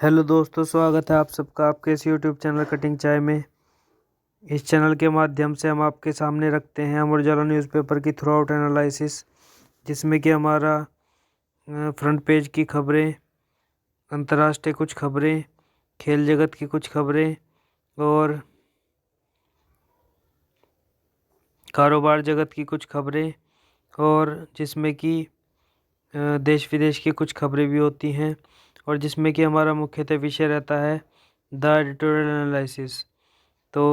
Hello दोस्तों, स्वागत है आप सबका आपके इस यूट्यूब चैनल कटिंग चाय में। इस चैनल के माध्यम से हम आपके सामने रखते हैं अमर उजाला न्यूज़पेपर की थ्रू आउट एनालिसिस, जिसमें कि हमारा फ्रंट पेज की खबरें, अंतर्राष्ट्रीय कुछ खबरें, खेल जगत की कुछ खबरें और कारोबार जगत की कुछ खबरें, और जिसमें कि देश विदेश की कुछ खबरें भी होती हैं, और जिसमें कि हमारा मुख्यतः विषय रहता है द एडिटोरियल एनालिसिस। तो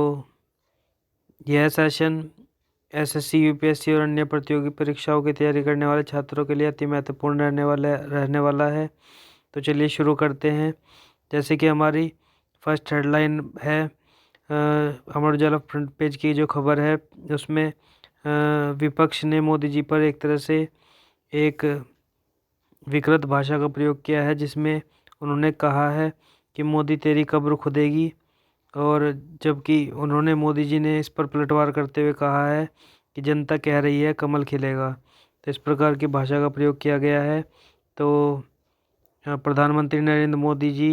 यह सेशन एसएससी, यूपीएससी और अन्य प्रतियोगी परीक्षाओं की तैयारी करने वाले छात्रों के लिए अति महत्वपूर्ण रहने वाला है। तो चलिए शुरू करते हैं। जैसे कि हमारी फर्स्ट हेडलाइन है अमर उजाला फ्रंट पेज की जो खबर है, उसमें विपक्ष ने मोदी जी पर एक तरह से एक विकृत भाषा का प्रयोग किया है, जिसमें उन्होंने कहा है कि मोदी तेरी कब्र खुदेगी, और जबकि उन्होंने मोदी जी ने इस पर पलटवार करते हुए कहा है कि जनता कह रही है कमल खिलेगा। तो इस प्रकार की भाषा का प्रयोग किया गया है। तो प्रधानमंत्री नरेंद्र मोदी जी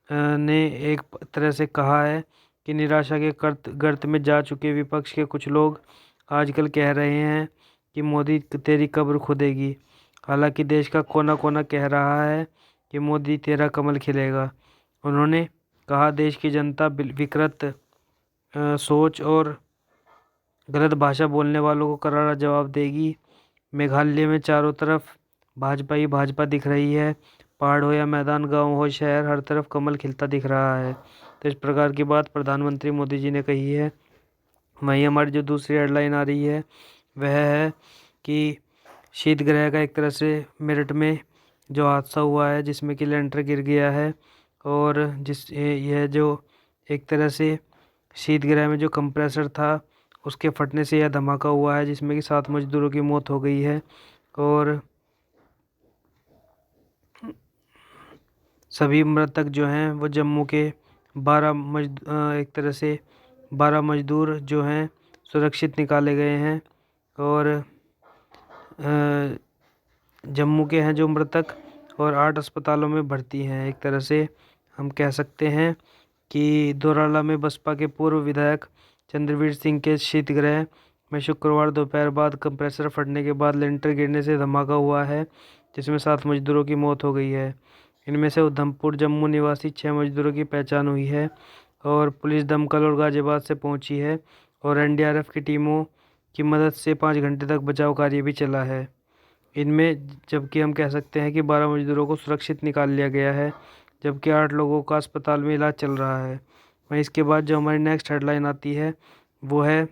ने एक तरह से कहा है कि निराशा के गर्त में जा चुके विपक्ष के कुछ लोग आजकल कह रहे हैं कि मोदी तेरी कब्र खुदेगी। हालांकि देश का कोना कोना कह रहा है कि मोदी तेरा कमल खिलेगा। उन्होंने कहा देश की जनता विकृत सोच और गलत भाषा बोलने वालों को करारा जवाब देगी। मेघालय में चारों तरफ भाजपा ही भाजपा दिख रही है। पहाड़ हो या मैदान, गांव हो शहर, हर तरफ कमल खिलता दिख रहा है। तो इस प्रकार की बात प्रधानमंत्री मोदी जी ने कही है। वहीं हमारी जो दूसरी हेडलाइन आ रही है वह है कि शीतगृह का एक तरह से मेरठ में जो हादसा हुआ है, जिसमें कि लेंटर गिर गया है, और यह जो एक तरह से शीतगृह में जो कंप्रेसर था उसके फटने से यह धमाका हुआ है, जिसमें कि 7 मजदूरों की मौत हो गई है, और सभी मृतक जो हैं वो जम्मू के 12 मजदूर जो हैं सुरक्षित निकाले गए हैं, और जम्मू के हैं जो मृतक, और 8 अस्पतालों में भर्ती हैं। एक तरह से हम कह सकते हैं कि दोराला में बसपा के पूर्व विधायक चंद्रवीर सिंह के शीतगृह में शुक्रवार दोपहर बाद कंप्रेसर फटने के बाद लेंटर गिरने से धमाका हुआ है, जिसमें 7 मजदूरों की मौत हो गई है। इनमें से उधमपुर जम्मू निवासी 6 मजदूरों की पहचान हुई है, और पुलिस दमकल और गाजियाबाद से पहुंची है, और एनडीआरएफ की टीमों की मदद से 5 घंटे तक बचाव कार्य भी चला है इनमें। जबकि हम कह सकते हैं कि 12 मजदूरों को सुरक्षित निकाल लिया गया है, जबकि 8 लोगों का अस्पताल में इलाज चल रहा है। वहीं इसके बाद जो हमारी नेक्स्ट हेडलाइन आती है वो है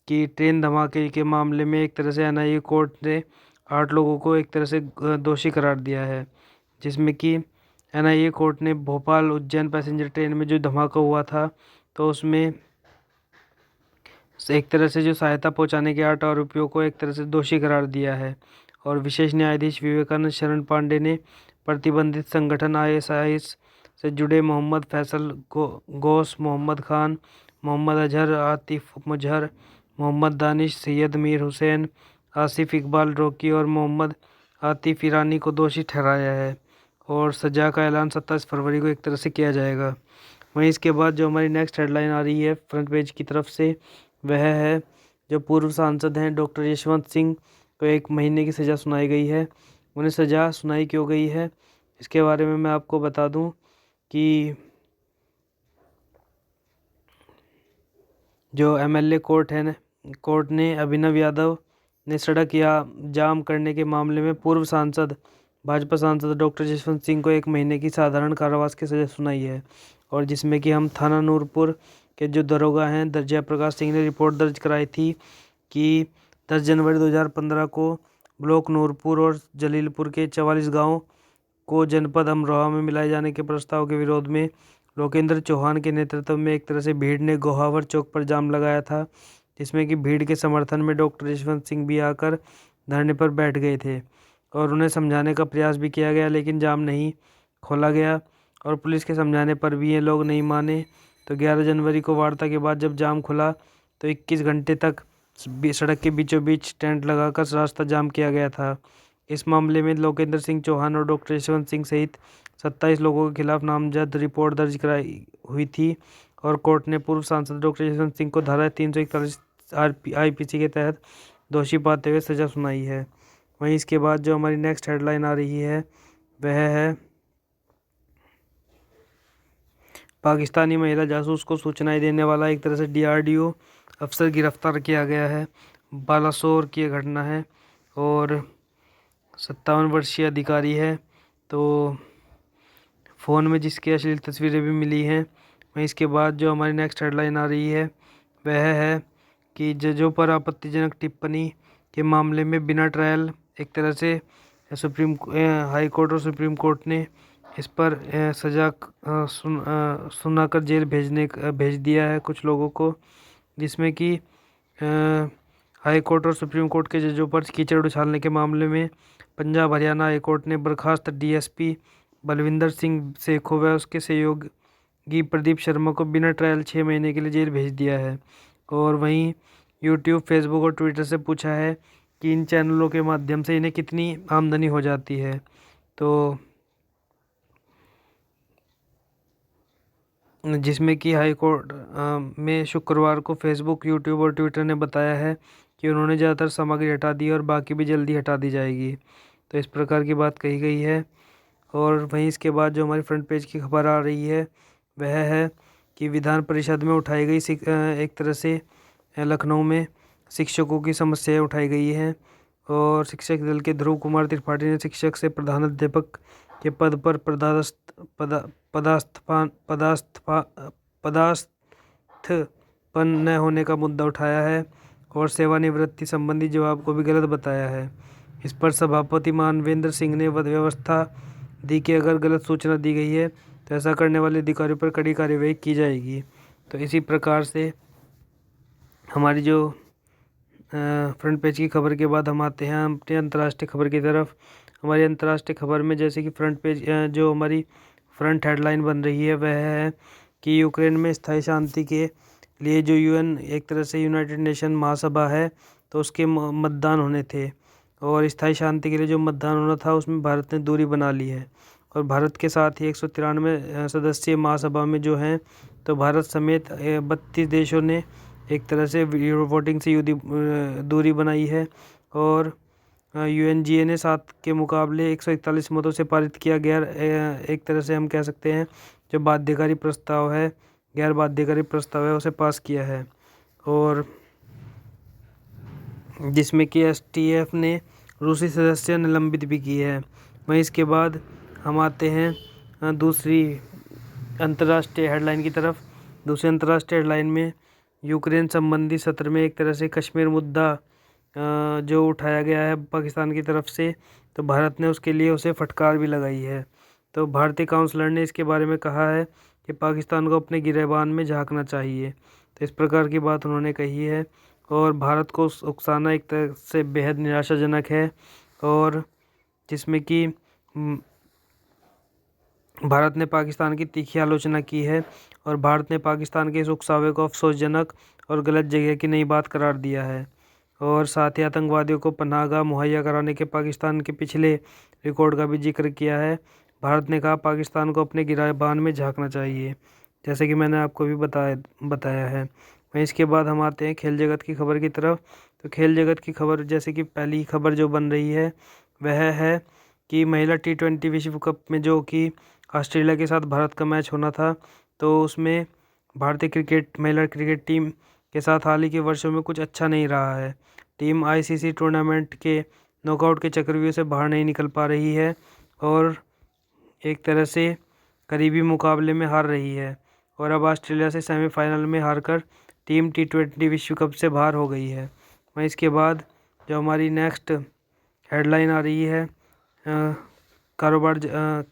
कि ट्रेन धमाके के मामले में एक तरह से एनआईए कोर्ट ने 8 लोगों को एक तरह से दोषी करार दिया है, जिसमें कि एनआईए कोर्ट ने भोपाल उज्जैन पैसेंजर ट्रेन में जो धमाका हुआ था, तो उसमें एक तरह से जो सहायता पहुंचाने के 8 आरोपियों को एक तरह से दोषी करार दिया है। और विशेष न्यायाधीश विवेकानंद शरण पांडे ने प्रतिबंधित संगठन आईएसआईएस से जुड़े मोहम्मद फैसल गौस, मोहम्मद खान, मोहम्मद अजहर, आतिफ मुजहर, मोहम्मद दानिश, सैयद मीर हुसैन, आसिफ इकबाल रोकी और मोहम्मद आतिफ ईरानी को दोषी ठहराया है, और सजा का ऐलान 27 फरवरी को एक तरह से किया जाएगा। वहीं इसके बाद जो हमारी नेक्स्ट हेडलाइन आ रही है फ्रंट पेज की तरफ से, वह है जो पूर्व सांसद हैं डॉक्टर यशवंत सिंह को 1 महीने की सज़ा सुनाई गई है। उन्हें सज़ा सुनाई क्यों गई है, इसके बारे में मैं आपको बता दूं कि जो एमएलए कोर्ट ने अभिनव यादव ने सड़क या जाम करने के मामले में पूर्व भाजपा सांसद डॉक्टर यशवंत सिंह को 1 महीने की साधारण कारावास की सज़ा सुनाई है, और जिसमें कि हम थाना नूरपुर के जो दरोगा हैं जयप्रकाश सिंह ने रिपोर्ट दर्ज कराई थी कि 10 जनवरी 2015 को ब्लॉक नूरपुर और जलीलपुर के 44 गाँव को जनपद अमरोहा में मिलाए जाने के प्रस्ताव के विरोध में लोकेंद्र चौहान के नेतृत्व में एक तरह से भीड़ ने गोहावर चौक पर जाम लगाया था, जिसमें कि भीड़ के समर्थन में डॉक्टर यशवंत सिंह भी आकर धरने पर बैठ गए थे, और उन्हें समझाने का प्रयास भी किया गया, लेकिन जाम नहीं खोला गया, और पुलिस के समझाने पर भी ये लोग नहीं माने। तो 11 जनवरी को वार्ता के बाद जब जाम खुला तो 21 घंटे तक सड़क के बीचों बीच टेंट लगाकर रास्ता जाम किया गया था, इस मामले में लोकेंद्र सिंह चौहान और डॉक्टर यशवंत सिंह सहित 27 लोगों के खिलाफ नामजद रिपोर्ट दर्ज कराई हुई थी और कोर्ट ने पूर्व सांसद डॉक्टर यशवंत सिंह को धारा 341 आईपीसी के तहत दोषी पाते हुए सजा सुनाई है। वहीं इसके बाद जो हमारी नेक्स्ट हेडलाइन आ रही है वह है पाकिस्तानी महिला जासूस को सूचनाएं देने वाला एक तरह से डीआरडीओ अफसर गिरफ्तार किया गया है। बालासोर की घटना है और 57 वर्षीय अधिकारी है, तो फ़ोन में जिसकी अश्लील तस्वीरें भी मिली हैं। वहीं इसके बाद जो हमारी नेक्स्ट हेडलाइन आ रही है वह है कि जजों पर आपत्तिजनक टिप्पणी के मामले में बिना ट्रायल एक तरह से हाई कोर्ट और सुप्रीम कोर्ट ने इस पर सज़ा सुनाकर जेल भेज दिया है कुछ लोगों को, जिसमें कि हाई कोर्ट और सुप्रीम कोर्ट के जजों पर कीचड़ उछालने के मामले में पंजाब हरियाणा हाई कोर्ट ने बर्खास्त डीएसपी बलविंदर सिंह सेखों व उसके सहयोगी प्रदीप शर्मा को बिना ट्रायल 6 महीने के लिए जेल भेज दिया है। और वहीं यूट्यूब, फेसबुक और ट्विटर से पूछा है कि इन चैनलों के माध्यम से इन्हें कितनी आमदनी हो जाती है। तो जिसमें कि हाई कोर्ट में शुक्रवार को फेसबुक, यूट्यूब और ट्विटर ने बताया है कि उन्होंने ज़्यादातर सामग्री हटा दी और बाकी भी जल्दी हटा दी जाएगी। तो इस प्रकार की बात कही गई है। और वहीं इसके बाद जो हमारी फ्रंट पेज की खबर आ रही है वह है कि विधान परिषद में उठाई गई एक तरह से लखनऊ में शिक्षकों की समस्याएं उठाई गई हैं और शिक्षक दल के ध्रुव कुमार त्रिपाठी ने शिक्षक से प्रधानाध्यापक के पद पर पदास्थपन न होने का मुद्दा उठाया है और सेवानिवृत्ति संबंधी जवाब को भी गलत बताया है। इस पर सभापति मानवेंद्र सिंह ने व्यवस्था दी कि अगर गलत सूचना दी गई है तो ऐसा करने वाले अधिकारियों पर कड़ी कार्रवाई की जाएगी। तो इसी प्रकार से हमारी जो फ्रंट पेज की खबर के बाद हम आते हैं अपनी अंतर्राष्ट्रीय खबर की तरफ। हमारी अंतर्राष्ट्रीय खबर में जैसे कि फ्रंट पेज जो हमारी फ्रंट हेडलाइन बन रही है वह है कि यूक्रेन में स्थायी शांति के लिए जो यूएन एक तरह से यूनाइटेड नेशन महासभा है तो उसके मतदान होने थे और स्थायी शांति के लिए जो मतदान होना था उसमें भारत ने दूरी बना ली है और भारत के साथ ही 193 सदस्यीय महासभा में जो हैं तो भारत समेत 32 देशों ने एक तरह से वोटिंग से दूरी बनाई है और यूएनजीए ने 7 के मुकाबले 141 मतों से पारित किया गया एक तरह से हम कह सकते हैं जो बाध्यकारी प्रस्ताव है, गैर बाध्यकारी प्रस्ताव है, उसे पास किया है और जिसमें कि एसटीएफ ने रूसी सदस्य निलंबित भी की है। वहीं इसके बाद हम आते हैं दूसरी अंतर्राष्ट्रीय हेडलाइन की तरफ। दूसरी अंतर्राष्ट्रीय हेडलाइन में यूक्रेन संबंधी सत्र में एक तरह से कश्मीर मुद्दा जो उठाया गया है पाकिस्तान की तरफ से, तो भारत ने उसके लिए उसे फटकार भी लगाई है। तो भारतीय काउंसलर ने इसके बारे में कहा है कि पाकिस्तान को अपने गिरेबान में झांकना चाहिए। तो इस प्रकार की बात उन्होंने कही है और भारत को उकसाना एक तरह से बेहद निराशाजनक है और जिसमें कि भारत ने पाकिस्तान की तीखी आलोचना की है और भारत ने पाकिस्तान के इस उकसावे को अफसोसजनक और गलत जगह की नई बात करार दिया है और साथ ही आतंकवादियों को पनाहगाह मुहैया कराने के पाकिस्तान के पिछले रिकॉर्ड का भी जिक्र किया है। भारत ने कहा पाकिस्तान को अपने गिरेबान में झांकना चाहिए, जैसे कि मैंने आपको भी बताया है। वहीं इसके बाद हम आते हैं खेल जगत की खबर की तरफ। तो खेल जगत की खबर जैसे कि पहली खबर जो बन रही है वह है कि महिला T20 विश्व कप में जो कि ऑस्ट्रेलिया के साथ भारत का मैच होना था तो उसमें भारतीय महिला क्रिकेट टीम के साथ हाल ही के वर्षों में कुछ अच्छा नहीं रहा है। टीम आईसीसी टूर्नामेंट के नॉकआउट के चक्रव्यूह से बाहर नहीं निकल पा रही है और एक तरह से करीबी मुकाबले में हार रही है और अब ऑस्ट्रेलिया से सेमीफाइनल में हारकर टीम T20 विश्व कप से बाहर हो गई है। वहीं इसके बाद जो हमारी नेक्स्ट हेडलाइन आ रही है कारोबार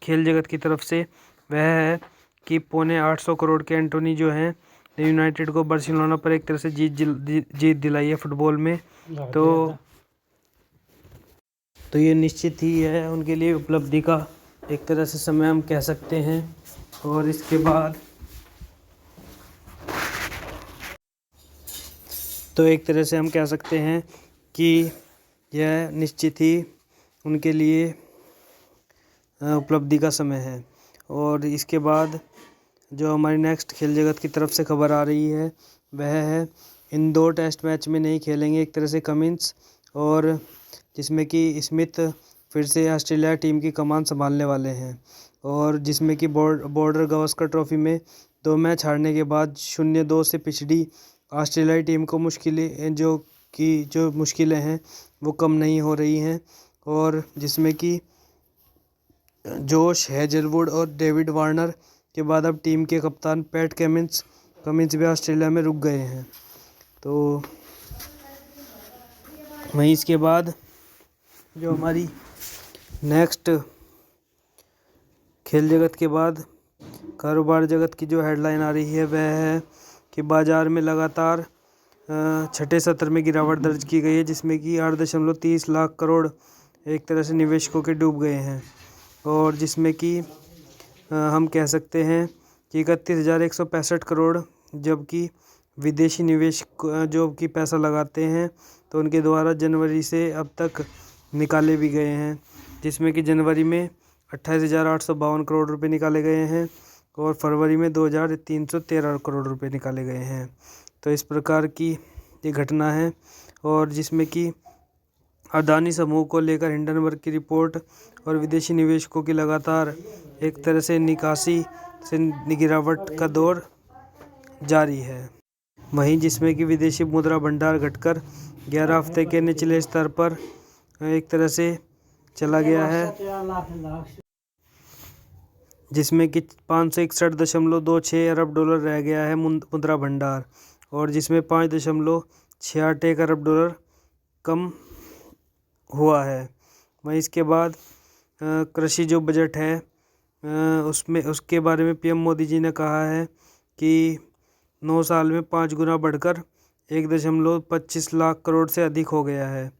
खेल जगत की तरफ से वह है कि 850 करोड़ के एंटोनी जो हैं यूनाइटेड को बार्सिलोना पर एक तरह से जीत दिलाई है फुटबॉल में। तो ये निश्चित ही है उनके लिए उपलब्धि का एक तरह से समय हम कह सकते हैं। और इसके बाद तो एक तरह से हम कह सकते हैं कि यह निश्चित ही उनके लिए उपलब्धि का समय है। और इसके बाद जो हमारी नेक्स्ट खेल जगत की तरफ से खबर आ रही है वह है इंदौर टेस्ट मैच में नहीं खेलेंगे एक तरह से कमिंस, और जिसमें कि स्मिथ फिर से ऑस्ट्रेलिया टीम की कमान संभालने वाले हैं। और जिसमें कि बॉर्डर गावस्कर ट्रॉफी में 2 मैच हारने के बाद 0-2 से पिछड़ी ऑस्ट्रेलियाई टीम को जो मुश्किलें हैं वो कम नहीं हो रही हैं। और जिसमें कि जोश हेजलवुड और डेविड वार्नर के बाद अब टीम के कप्तान पैट कमिंस भी ऑस्ट्रेलिया में रुक गए हैं। तो वहीं इसके बाद जो हमारी नेक्स्ट खेल जगत के बाद कारोबार जगत की जो हेडलाइन आ रही है वह है कि बाज़ार में लगातार छठे सत्र में गिरावट दर्ज की गई है, जिसमें कि 8.30 लाख करोड़ एक तरह से निवेशकों के डूब गए हैं। और जिसमें कि हम कह सकते हैं कि 31,165 करोड़, जबकि विदेशी निवेशक जो कि पैसा लगाते हैं तो उनके द्वारा जनवरी से अब तक निकाले भी गए हैं, जिसमें कि जनवरी में 28,852 करोड़ रुपए निकाले गए हैं और फरवरी में 2,313 करोड़ रुपए निकाले गए हैं। तो इस प्रकार की ये घटना है। और जिसमें कि अदानी समूह को लेकर हिंडनबर्ग की रिपोर्ट और विदेशी निवेशकों की लगातार एक तरह से निकासी से गिरावट का दौर जारी है। वहीं जिसमें कि विदेशी मुद्रा भंडार घटकर 11 हफ्ते के निचले स्तर पर एक तरह से चला गया है, जिसमें कि 561.26 अरब डॉलर रह गया है मुद्रा भंडार, और जिसमें 5.61 अरब डॉलर कम हुआ है। वहीं इसके बाद कृषि जो बजट है उसके बारे में पीएम मोदी जी ने कहा है कि 9 साल में 5 गुना बढ़कर 1.25 लाख करोड़ से अधिक हो गया है,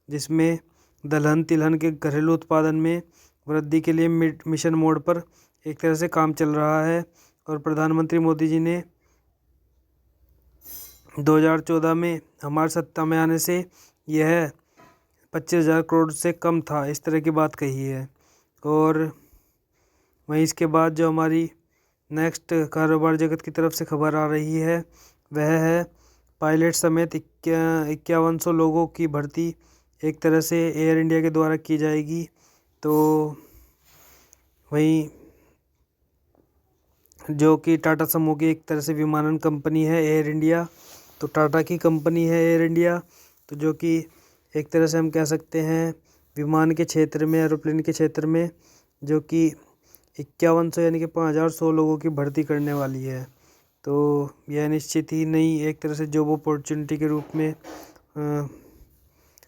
जिसमें दलहन तिलहन के घरेलू उत्पादन में वृद्धि के लिए मिशन मोड पर एक तरह से काम चल रहा है। और प्रधानमंत्री मोदी जी ने 2014 में हमारे सत्ता में आने से यह 25,000 करोड़ से कम था, इस तरह की बात कही है। और वहीं इसके बाद जो हमारी नेक्स्ट कारोबार जगत की तरफ से खबर आ रही है वह है पायलट समेत 5100 लोगों की भर्ती एक तरह से एयर इंडिया के द्वारा की जाएगी। तो वहीं जो कि टाटा समूह की एक तरह से विमानन कंपनी है एयर इंडिया, तो टाटा की कंपनी है एयर इंडिया, तो जो कि एक तरह से हम कह सकते हैं विमान के क्षेत्र में, एरोप्लेन के क्षेत्र में जो कि 5100 यानी कि 5100 लोगों की भर्ती करने वाली है। तो यह निश्चित ही नई एक तरह से जॉब अपॉर्चुनिटी के रूप में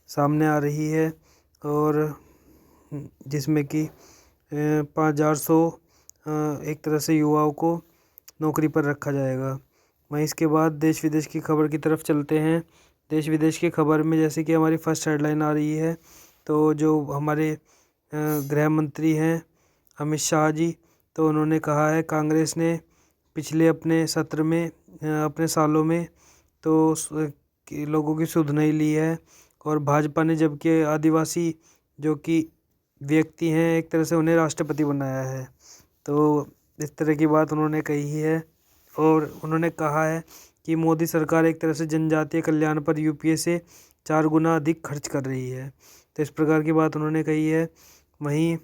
सामने आ रही है, और जिसमें कि 5100 एक तरह से युवाओं को नौकरी पर रखा जाएगा। वहीं इसके बाद देश विदेश की खबर की तरफ चलते हैं। देश विदेश की खबर में जैसे कि हमारी फर्स्ट हेडलाइन आ रही है, तो जो हमारे गृह मंत्री हैं अमित शाह जी, तो उन्होंने कहा है कांग्रेस ने पिछले अपने सत्र में अपने सालों में तो लोगों की सुध नहीं ली है, और भाजपा ने जबकि आदिवासी जो कि व्यक्ति हैं एक तरह से उन्हें राष्ट्रपति बनाया है। तो इस तरह की बात उन्होंने कही है, और उन्होंने कहा है कि मोदी सरकार एक तरह से जनजातीय कल्याण पर यूपीए से 4 गुना अधिक खर्च कर रही है। तो इस प्रकार की बात उन्होंने कही है। वहीं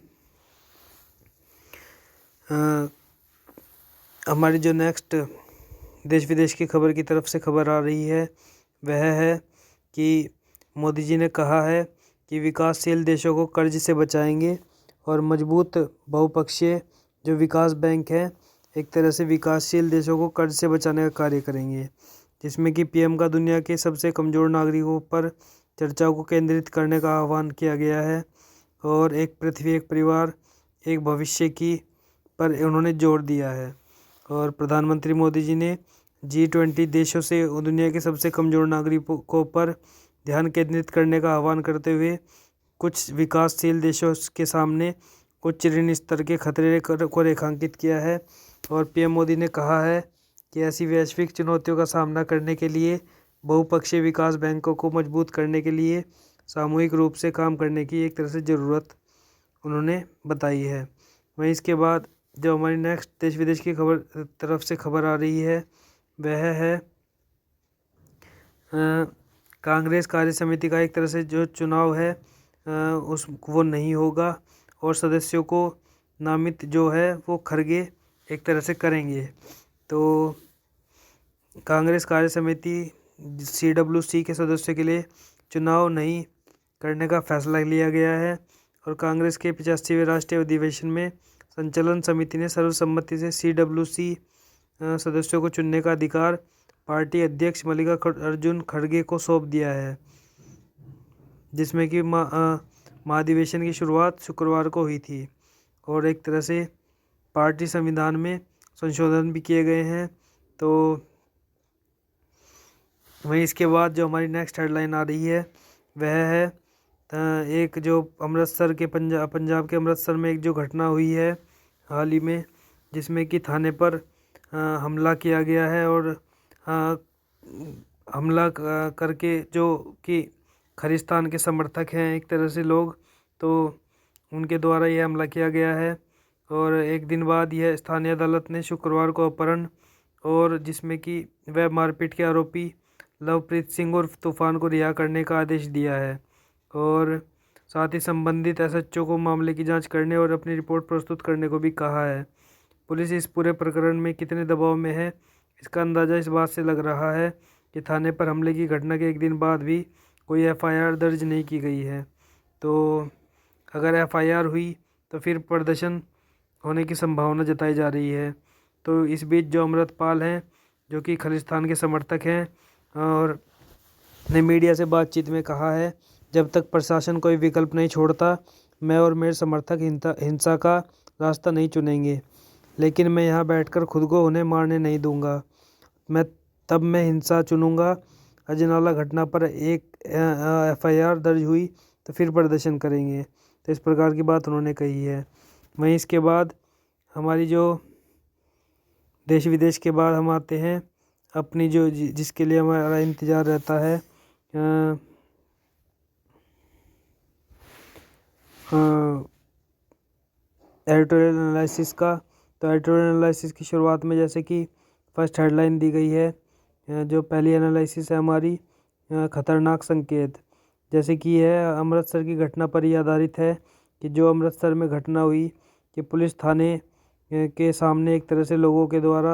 हमारी जो नेक्स्ट देश विदेश की खबर की तरफ से खबर आ रही है वह है कि मोदी जी ने कहा है कि विकासशील देशों को कर्ज से बचाएंगे, और मजबूत बहुपक्षीय जो विकास बैंक है एक तरह से विकासशील देशों को कर्ज से बचाने का कार्य करेंगे, जिसमें कि पीएम का दुनिया के सबसे कमज़ोर नागरिकों पर चर्चाओं को केंद्रित करने का आह्वान किया गया है, और एक पृथ्वी एक परिवार एक भविष्य की पर उन्होंने जोर दिया है। और प्रधानमंत्री मोदी जी ने G20 देशों से दुनिया के सबसे कमज़ोर नागरिकों पर ध्यान केंद्रित करने का आह्वान करते हुए कुछ विकासशील देशों के सामने उच्च ऋण स्तर के खतरे को रेखांकित किया है। और पीएम मोदी ने कहा है कि ऐसी वैश्विक चुनौतियों का सामना करने के लिए बहुपक्षीय विकास बैंकों को मजबूत करने के लिए सामूहिक रूप से काम करने की एक तरह से ज़रूरत उन्होंने बताई है। वहीं इसके बाद जो हमारी नेक्स्ट देश विदेश की तरफ से खबर आ रही है वह है कांग्रेस कार्य समिति का एक तरह से जो चुनाव है वो नहीं होगा और सदस्यों को नामित जो है वो खरगे एक तरह से करेंगे। तो कांग्रेस कार्य समिति CWC के सदस्यों के लिए चुनाव नहीं करने का फैसला लिया गया है और कांग्रेस के 85वें राष्ट्रीय अधिवेशन में संचालन समिति ने सर्वसम्मति से CWC सदस्यों को चुनने का अधिकार पार्टी अध्यक्ष मल्लिकार्जुन खड़गे को सौंप दिया है, जिसमें कि महाधिवेशन की शुरुआत शुक्रवार को हुई थी और एक तरह से पार्टी संविधान में संशोधन भी किए गए हैं। तो वहीं इसके बाद जो हमारी नेक्स्ट हेडलाइन आ रही है वह है एक जो अमृतसर के पंजाब के अमृतसर में एक जो घटना हुई है हाल ही में, जिसमें कि थाने पर हमला किया गया है और हमला करके जो कि खालिस्तान के समर्थक हैं एक तरह से लोग, तो उनके द्वारा यह हमला किया गया है। और एक दिन बाद यह स्थानीय अदालत ने शुक्रवार को अपहरण और जिसमें कि वह मारपीट के आरोपी लवप्रीत सिंह और तूफान को रिहा करने का आदेश दिया है और साथ ही संबंधित SHO को मामले की जांच करने और अपनी रिपोर्ट प्रस्तुत करने को भी कहा है। पुलिस इस पूरे प्रकरण में कितने दबाव में है इसका अंदाज़ा इस बात से लग रहा है कि थाने पर हमले की घटना के एक दिन बाद भी कोई FIR दर्ज नहीं की गई है। तो अगर FIR हुई तो फिर प्रदर्शन होने की संभावना जताई जा रही है। तो इस बीच जो अमृतपाल हैं जो कि खालिस्तान के समर्थक हैं और ने मीडिया से बातचीत में कहा है, जब तक प्रशासन कोई विकल्प नहीं छोड़ता मैं और मेरे समर्थक हिंसा का रास्ता नहीं चुनेंगे, लेकिन मैं यहाँ बैठकर खुद को उन्हें मारने नहीं दूंगा। मैं हिंसा चुनूंगा। अजनाला घटना पर एक FIR दर्ज हुई तो फिर प्रदर्शन करेंगे। तो इस प्रकार की बात उन्होंने कही है। वहीं इसके बाद हमारी जो देश विदेश के बाद हम आते हैं अपनी जो जिसके लिए हमारा इंतज़ार रहता है एडिटोरियल एनालिसिस का। तो एडिटोरियल एनालिसिस की शुरुआत में जैसे कि फर्स्ट हेडलाइन दी गई है, जो पहली एनालिसिस है हमारी खतरनाक संकेत, जैसे कि यह अमृतसर की घटना पर ही आधारित है कि जो अमृतसर में घटना हुई कि पुलिस थाने के सामने एक तरह से लोगों के द्वारा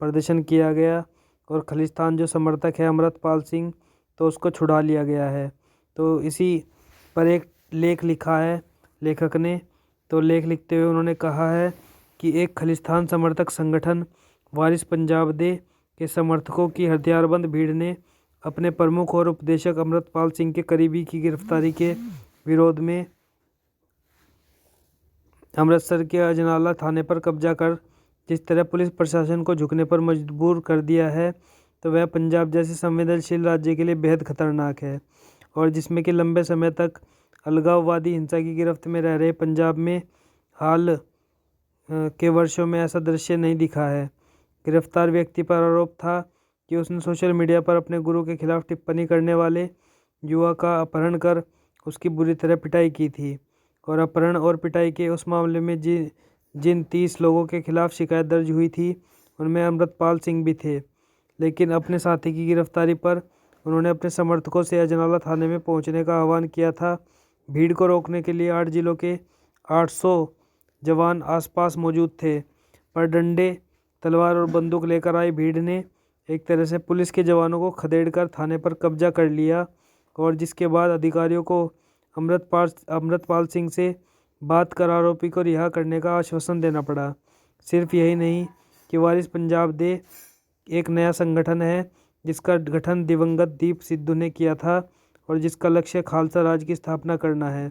प्रदर्शन किया गया और खालिस्तान जो समर्थक है अमृतपाल सिंह तो उसको छुड़ा लिया गया है। तो इसी पर एक लेख लिखा है लेखक ने। तो लेख लिखते हुए उन्होंने कहा है कि एक खालिस्तान समर्थक संगठन वारिस पंजाब दे के समर्थकों की हथियारबंद भीड़ ने अपने प्रमुख और उपदेशक अमृतपाल सिंह के करीबी की गिरफ्तारी के विरोध में अमृतसर के अजनाला थाने पर कब्जा कर जिस तरह पुलिस प्रशासन को झुकने पर मजबूर कर दिया है, तो वह पंजाब जैसे संवेदनशील राज्य के लिए बेहद खतरनाक है और जिसमें कि लंबे समय तक अलगाववादी हिंसा की गिरफ्त में रह रहे पंजाब में हाल के वर्षों में ऐसा दृश्य नहीं दिखा है। गिरफ्तार व्यक्ति पर आरोप था कि उसने सोशल मीडिया पर अपने गुरु के खिलाफ टिप्पणी करने वाले युवा का अपहरण कर उसकी बुरी तरह पिटाई की थी और अपहरण और पिटाई के उस मामले में जिन 30 लोगों के खिलाफ शिकायत दर्ज हुई थी उनमें अमृतपाल सिंह भी थे। लेकिन अपने साथी की गिरफ्तारी पर उन्होंने अपने समर्थकों से अजनाला थाने में पहुंचने का आह्वान किया था। भीड़ को रोकने के लिए 8 जिलों के 800 जवान आसपास मौजूद थे, पर डंडे तलवार और बंदूक लेकर आई भीड़ ने एक तरह से पुलिस के जवानों को खदेड़कर थाने पर कब्जा कर लिया और जिसके बाद अधिकारियों को अमृतपाल सिंह से बात कर आरोपी को रिहा करने का आश्वासन देना पड़ा। सिर्फ यही नहीं कि वारिस पंजाब दे एक नया संगठन है जिसका गठन दिवंगत दीप सिद्धू ने किया था और जिसका लक्ष्य खालसा राज की स्थापना करना है,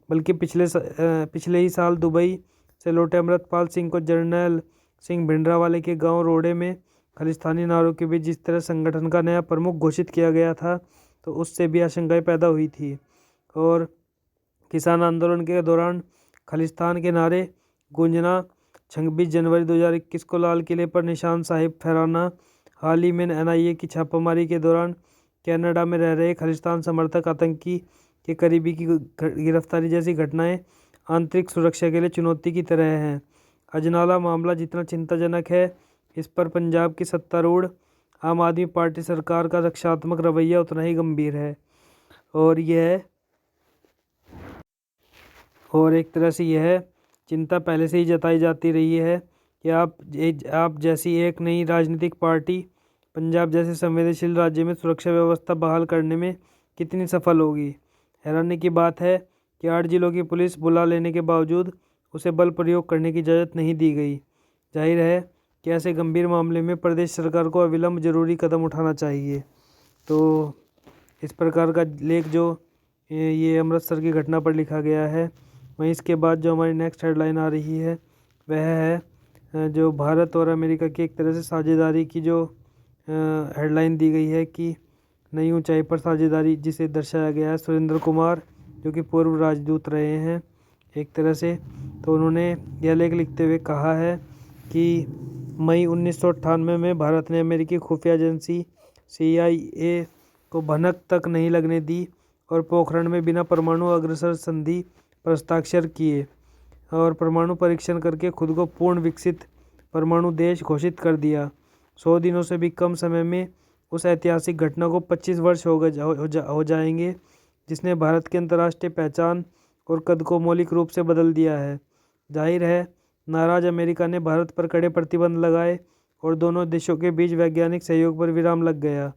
बल्कि पिछले ही साल दुबई से लौटे अमृतपाल सिंह को जर्नैल सिंह भिंडरावाले के गांव रोड़े में खालिस्तानी नारों के बीच जिस तरह संगठन का नया प्रमुख घोषित किया गया था, तो उससे भी आशंकाएं पैदा हुई थी। और किसान आंदोलन के दौरान खालिस्तान के नारे गूंजना, 26 जनवरी 2021 को लाल किले पर निशान साहिब फहराना, हाल ही में NIA की छापामारी के दौरान कनाडा में रह रहे खालिस्तान समर्थक आतंकी के करीबी की गिरफ्तारी जैसी घटनाएं आंतरिक सुरक्षा के लिए चुनौती की तरह हैं। अजनाला मामला जितना चिंताजनक है, इस पर पंजाब की सत्तारूढ़ आम आदमी पार्टी सरकार का रक्षात्मक रवैया उतना ही गंभीर है। और एक तरह से यह चिंता पहले से ही जताई जाती रही है कि आप जैसी एक नई राजनीतिक पार्टी पंजाब जैसे संवेदनशील राज्य में सुरक्षा व्यवस्था बहाल करने में कितनी सफल होगी। हैरानी की बात है कि 8 जिलों की पुलिस बुला लेने के बावजूद उसे बल प्रयोग करने की इजाज़त नहीं दी गई। जाहिर है कि ऐसे गंभीर मामले में प्रदेश सरकार को अविलंब जरूरी कदम उठाना चाहिए। तो इस प्रकार का लेख जो ये अमृतसर की घटना पर लिखा गया है। वहीं इसके बाद जो हमारी नेक्स्ट हेडलाइन आ रही है वह है जो भारत और अमेरिका की एक तरह से साझेदारी की जो हेडलाइन दी गई है कि नई ऊंचाई पर साझेदारी, जिसे दर्शाया गया है सुरेंद्र कुमार जो कि पूर्व राजदूत रहे हैं एक तरह से। तो उन्होंने यह लेख लिखते हुए कहा है कि मई 1998 में भारत ने अमेरिकी खुफिया एजेंसी CIA को भनक तक नहीं लगने दी और पोखरण में बिना परमाणु अग्रसर संधि पर हस्ताक्षर किए और परमाणु परीक्षण करके खुद को पूर्ण विकसित परमाणु देश घोषित कर दिया। 100 दिनों से भी कम समय में उस ऐतिहासिक घटना को 25 वर्ष हो जाएंगे, जिसने भारत की अंतर्राष्ट्रीय पहचान और कद को मौलिक रूप से बदल दिया है। जाहिर है नाराज अमेरिका ने भारत पर कड़े प्रतिबंध लगाए और दोनों देशों के बीच वैज्ञानिक सहयोग पर विराम लग गया।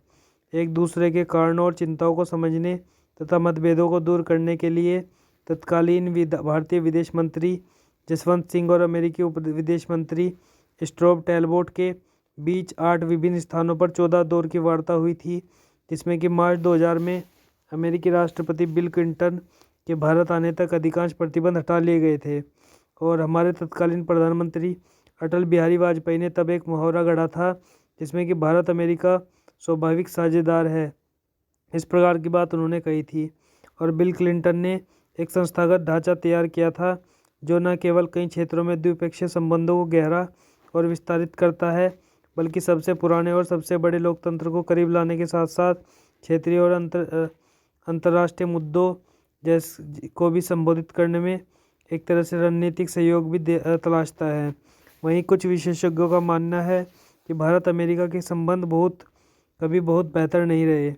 एक दूसरे के कारणों और चिंताओं को समझने तथा मतभेदों को दूर करने के लिए तत्कालीन भारतीय विदेश मंत्री जसवंत सिंह और अमेरिकी उप विदेश मंत्री स्ट्रोब टैलबोट के बीच 8 विभिन्न स्थानों पर 14 दौर की वार्ता हुई थी, जिसमें कि मार्च 2000 में अमेरिकी राष्ट्रपति बिल क्लिंटन के भारत आने तक अधिकांश प्रतिबंध हटा लिए गए थे और हमारे तत्कालीन प्रधानमंत्री अटल बिहारी वाजपेयी ने तब एक मुहावरा गढ़ा था जिसमें कि भारत अमेरिका स्वाभाविक साझेदार है। इस प्रकार की बात उन्होंने कही थी और बिल क्लिंटन ने एक संस्थागत ढांचा तैयार किया था जो न केवल कई क्षेत्रों में द्विपक्षीय संबंधों को गहरा और विस्तारित करता है, बल्कि सबसे पुराने और सबसे बड़े लोकतंत्र को करीब लाने के साथ साथ क्षेत्रीय और अंतर्राष्ट्रीय मुद्दों जैसे को भी संबोधित करने में एक तरह से रणनीतिक सहयोग भी तलाशता है। वहीं कुछ विशेषज्ञों का मानना है कि भारत अमेरिका के संबंध कभी बहुत बेहतर नहीं रहे।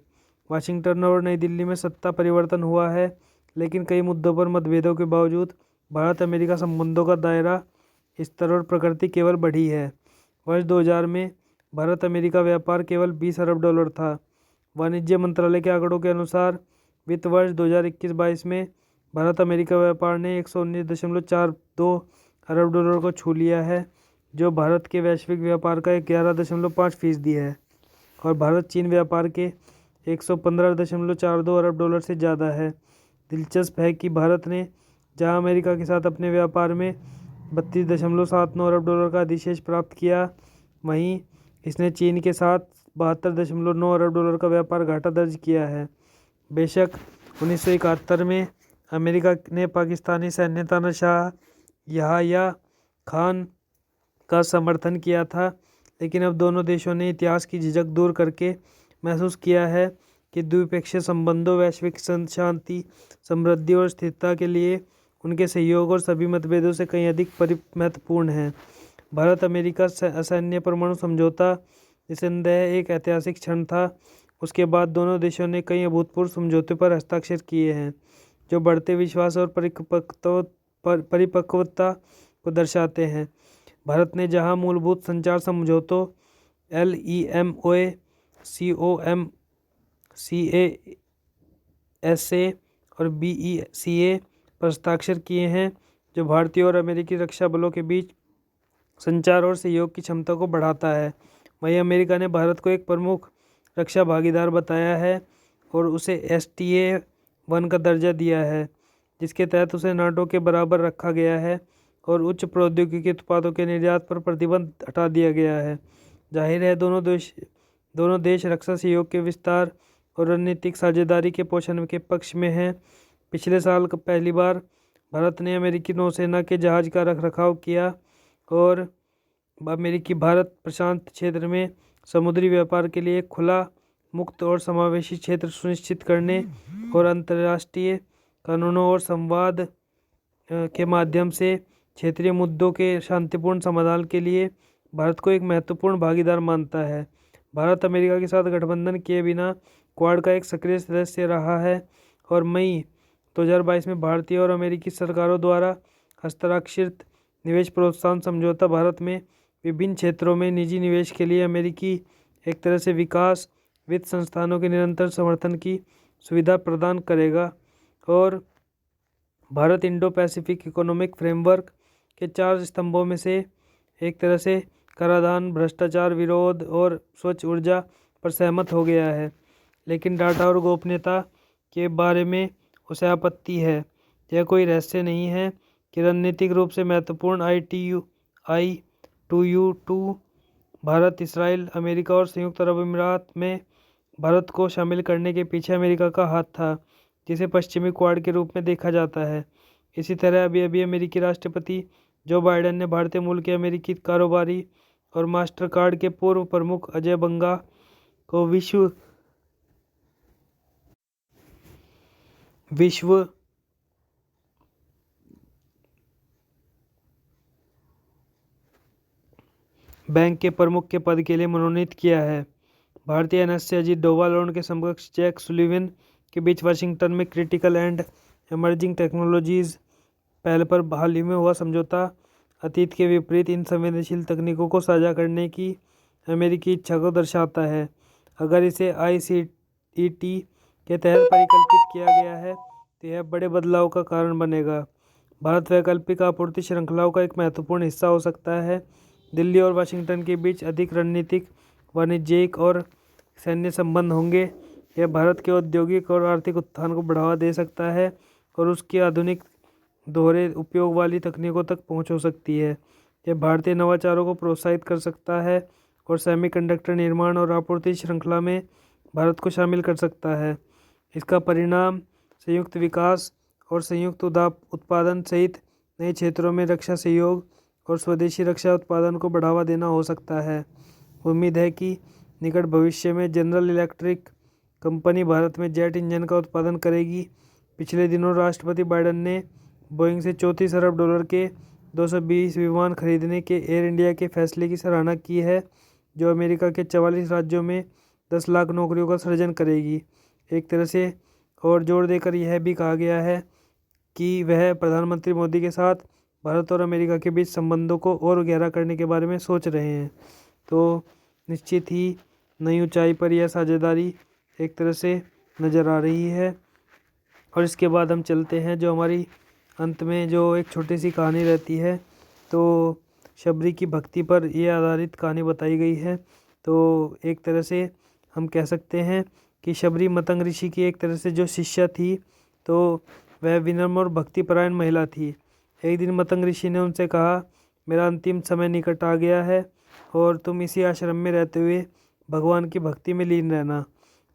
वाशिंगटन और नई दिल्ली में सत्ता परिवर्तन हुआ है, लेकिन कई मुद्दों पर मतभेदों के बावजूद भारत अमेरिका संबंधों का दायरा, स्तर और प्रकृति केवल बढ़ी है। वर्ष 2000 में भारत अमेरिका व्यापार केवल $20 अरब था। वाणिज्य मंत्रालय के आंकड़ों के अनुसार वित्त वर्ष 2021-22 में भारत अमेरिका व्यापार ने $119.42 अरब को छू लिया है, जो भारत के वैश्विक व्यापार का 11.5% है और भारत चीन व्यापार के $115.42 अरब से ज़्यादा है। दिलचस्प है कि भारत ने जहां अमेरिका के साथ अपने व्यापार में $32.79 अरब का अधिशेष प्राप्त किया, वहीं इसने चीन के साथ $72.9 अरब का व्यापार घाटा दर्ज किया है। बेशक 1971 में अमेरिका ने पाकिस्तानी सैन्य तानाशाह याह्या खान का समर्थन किया था, लेकिन अब दोनों देशों ने इतिहास की झिझक दूर करके महसूस किया है कि द्विपक्षीय संबंधों, वैश्विक शांति, समृद्धि और स्थिरता के लिए उनके सहयोग और सभी मतभेदों से कहीं अधिक महत्वपूर्ण है। भारत अमेरिका सैन्य परमाणु समझौता निस्संदेह एक ऐतिहासिक क्षण था। उसके बाद दोनों देशों ने कई अभूतपूर्व समझौतों पर हस्ताक्षर किए हैं, जो बढ़ते विश्वास और परिपक्वता को दर्शाते हैं। भारत ने जहां मूलभूत संचार समझौतों LEMOA, COM, CASA और BECA पर हस्ताक्षर किए हैं, जो भारतीय और अमेरिकी रक्षा बलों के बीच संचार और सहयोग की क्षमता को बढ़ाता है। वहीं अमेरिका ने भारत को एक प्रमुख रक्षा भागीदार बताया है और उसे STA 1 का दर्जा दिया है, जिसके तहत उसे नाटो के बराबर रखा गया है और उच्च प्रौद्योगिकी उत्पादों के निर्यात पर प्रतिबंध हटा दिया गया है। जाहिर है दोनों देश रक्षा सहयोग के विस्तार और रणनीतिक साझेदारी के पोषण के पक्ष में हैं। पिछले साल पहली बार भारत ने अमेरिकी नौसेना के जहाज का रखरखाव किया और अमेरिकी भारत प्रशांत क्षेत्र में समुद्री व्यापार के लिए एक खुला मुक्त और समावेशी क्षेत्र सुनिश्चित करने और अंतर्राष्ट्रीय कानूनों और संवाद के माध्यम से क्षेत्रीय मुद्दों के शांतिपूर्ण समाधान के लिए भारत को एक महत्वपूर्ण भागीदार मानता है। भारत अमेरिका के साथ गठबंधन किए बिना क्वाड का एक सक्रिय सदस्य रहा है और मई 2022 में भारतीय और अमेरिकी सरकारों द्वारा हस्ताक्षरित निवेश प्रोत्साहन समझौता भारत में विभिन्न क्षेत्रों में निजी निवेश के लिए अमेरिकी एक तरह से विकास वित्त संस्थानों के निरंतर समर्थन की सुविधा प्रदान करेगा और Bharat Indo Pacific economic framework के 4 स्तंभों में से एक तरह से कराधान, भ्रष्टाचार विरोध और स्वच्छ ऊर्जा पर सहमत हो गया है। लेकिन डाटा और गोपनीयता के बारे में उसे आपत्ति है। यह कोई रहस्य नहीं है कि रणनीतिक रूप से महत्वपूर्ण I2U2 भारत, इसराइल, अमेरिका और संयुक्त अरब अमीरात में भारत को शामिल करने के पीछे अमेरिका का हाथ था, जिसे पश्चिमी क्वाड के रूप में देखा जाता है। इसी तरह अभी अभी अमेरिकी राष्ट्रपति जो बाइडेन ने भारतीय मूल के अमेरिकी कारोबारी और मास्टर कार्ड के पूर्व प्रमुख अजय बंगा को विश्व बैंक के प्रमुख के पद के लिए मनोनीत किया है। भारतीय एनएस से अजीत डोभाल और उनके समकक्ष जैक सुलिवन के बीच वाशिंगटन में क्रिटिकल एंड इमर्जिंग टेक्नोलॉजीज पहल पर हाल ही में हुआ समझौता अतीत के विपरीत इन संवेदनशील तकनीकों को साझा करने की अमेरिकी इच्छा को दर्शाता है। अगर इसे ICET के तहत परिकल्पित किया गया है तो यह बड़े बदलाव का कारण बनेगा। भारत वैकल्पिक आपूर्ति श्रृंखलाओं का एक महत्वपूर्ण हिस्सा हो सकता है। दिल्ली और वाशिंगटन के बीच अधिक रणनीतिक, वाणिज्यिक और सैन्य संबंध होंगे। यह भारत के औद्योगिक और आर्थिक उत्थान को बढ़ावा दे सकता है और उसकी आधुनिक दोहरे उपयोग वाली तकनीकों तक पहुंच हो सकती है। यह भारतीय नवाचारों को प्रोत्साहित कर सकता है और सेमीकंडक्टर निर्माण और आपूर्ति श्रृंखला में भारत को शामिल कर सकता है। इसका परिणाम संयुक्त विकास और संयुक्त उत्पादन सहित नए क्षेत्रों में रक्षा सहयोग और स्वदेशी रक्षा उत्पादन को बढ़ावा देना हो सकता है। उम्मीद है कि निकट भविष्य में जनरल इलेक्ट्रिक कंपनी भारत में जेट इंजन का उत्पादन करेगी। पिछले दिनों राष्ट्रपति बाइडेन ने बोइंग से $34 अरब के 220 विमान खरीदने के एयर इंडिया के फैसले की सराहना की है, जो अमेरिका के 44 राज्यों में 10 लाख नौकरियों का सृजन करेगी। एक तरह से और जोर देकर यह भी कहा गया है कि वह प्रधानमंत्री मोदी के साथ भारत और अमेरिका के बीच संबंधों को और गहरा करने के बारे में सोच रहे हैं। तो निश्चित ही नई ऊंचाई पर यह साझेदारी एक तरह से नज़र आ रही है। और इसके बाद हम चलते हैं जो हमारी अंत में जो एक छोटी सी कहानी रहती है, तो शबरी की भक्ति पर यह आधारित कहानी बताई गई है। तो एक तरह से हम कह सकते हैं कि शबरी मतंग ऋषि की एक तरह से जो शिष्या थी, तो वह विनम्र और भक्तिपरायण महिला थी। एक दिन मतंग ऋषि ने उनसे कहा, मेरा अंतिम समय निकट आ गया है और तुम इसी आश्रम में रहते हुए भगवान की भक्ति में लीन रहना।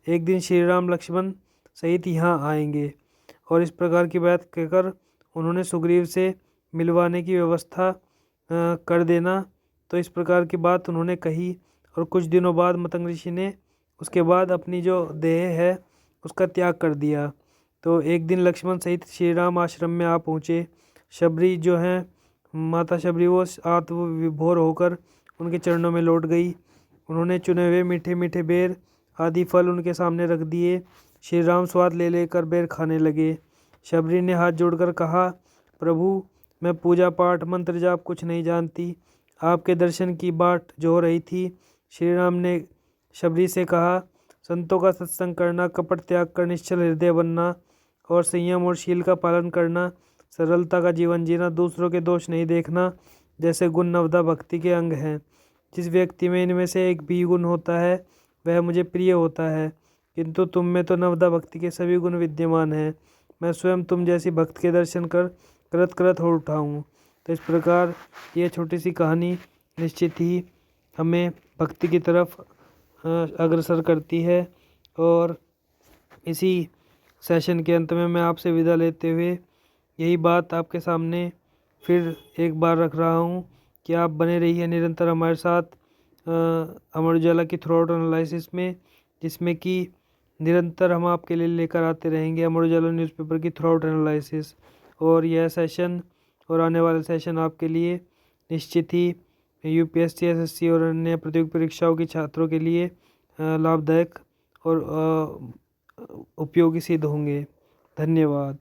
एक दिन श्री राम लक्ष्मण सहित यहाँ आएंगे। और इस प्रकार की बात कहकर उन्होंने सुग्रीव से मिलवाने की व्यवस्था कर देना। तो इस प्रकार की बात उन्होंने कही और कुछ दिनों बाद मतंग ऋषि ने उसके बाद अपनी जो देह है उसका त्याग कर दिया। तो एक दिन लक्ष्मण सहित श्री राम आश्रम में आ पहुँचे। शबरी जो हैं माता शबरी, वो आत्मविभोर होकर उनके चरणों में लौट गई। उन्होंने चुने हुए मीठे मीठे बेर आदि फल उनके सामने रख दिए। श्री राम स्वाद ले लेकर बेर खाने लगे। शबरी ने हाथ जोड़कर कहा, प्रभु, मैं पूजा पाठ मंत्र जाप कुछ नहीं जानती, आपके दर्शन की बाट जो हो रही थी। श्री राम ने शबरी से कहा, संतों का सत्संग करना, कपट त्याग कर निश्चल हृदय बनना और संयम और शील का पालन करना, सरलता का जीवन जीना, दूसरों के दोष नहीं देखना, जैसे गुण नवदा भक्ति के अंग हैं। जिस व्यक्ति में इनमें से एक भी गुण होता है वह मुझे प्रिय होता है, किंतु तुम में तो नवदा भक्ति के सभी गुण विद्यमान हैं। मैं स्वयं तुम जैसी भक्त के दर्शन कर कृत कृत हो उठा हूँ। तो इस प्रकार ये छोटी सी कहानी निश्चित ही हमें भक्ति की तरफ अग्रसर करती है। और इसी सेशन के अंत में मैं आपसे विदा लेते हुए यही बात आपके सामने फिर एक बार रख रहा हूँ कि आप बने रहिए निरंतर हमारे साथ अमर उजाला की थ्रू आउट एनालिसिस में, जिसमें कि निरंतर हम आपके लिए लेकर आते रहेंगे अमर उजाला न्यूज़पेपर की थ्रू आउट एनालिसिस। और यह सेशन और आने वाला सेशन आपके लिए निश्चित ही यूपीएससी, एसएससी और अन्य प्रतियोगी परीक्षाओं के छात्रों के लिए लाभदायक और उपयोगी सिद्ध होंगे। धन्यवाद।